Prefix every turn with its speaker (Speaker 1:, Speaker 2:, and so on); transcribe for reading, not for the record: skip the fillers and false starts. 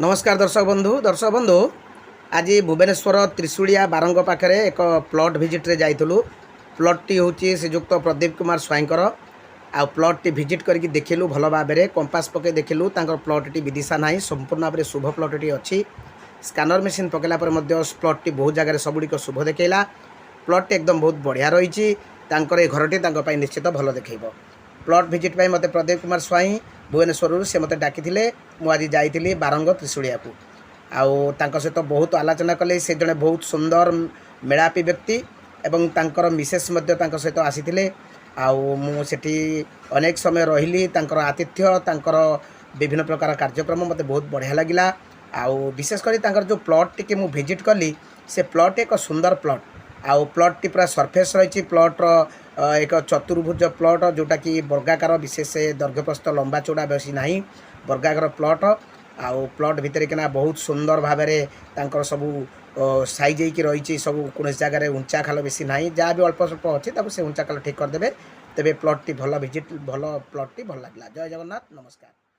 Speaker 1: नमस्कार दर्शक बंधु आज भुवनेश्वर त्रिशूलिया बारंग पाखे एक प्लॉट विजिट रे जाइलु। प्लॉट टी हूँ श्रीजुक्त प्रदीप कुमार स्वाईंकर आ प्लॉट टी विजिट करके देखिलु भल भाव में कंपास पके देखिलु प्लॉट टी विदिशा ना संपूर्ण भाव में शुभ प्लॉट टी अच्छी स्कानर मेसीन पकेला प्लॉट टी बहुत जगह सबुड़ शुभ देखला। प्लॉट टी एकदम बहुत बढ़िया रही घरटी निश्चित भल देखेब। प्लॉट विजिट पे मते प्रदीप कुमार स्वाई भुवनेश्वर से मते डाकी मुझे जाइली बारंग त्रिशूलिया को सहित बहुत आलोचना कले। से जड़े बहुत सुंदर मेलापी व्यक्ति एवं तांकर मिसेस सहित आसी मुझे अनेक समय रही आतिथ्य तांकर विभिन्न प्रकार कार्यक्रम मते बहुत बढ़िया लगिला। विशेषकर जो प्लॉट टी मु विजिट कली से प्लॉट एक सुंदर प्लॉट प्लॉट टी पूरा सरफेस रही। प्लॉट एक चतुर्भुज प्लॉट जोटा कि वर्गाकार विशेष दैर्घ्यप्रस्थ लंबा चौड़ा बेसी ना वर्गाकार प्लॉट प्लॉट भितर किना बहुत सुंदर भाव में सबू साइज होगी रही। सब कौन जगह उंचा खाल बेसी ना जहाँ भी अल्प स्वल्प अच्छी से उंचा खाल ठीक करदे। तेरे प्लॉट टी भल विजिट भल प्लॉट टी भल लगे। जय जगन्नाथ, नमस्कार।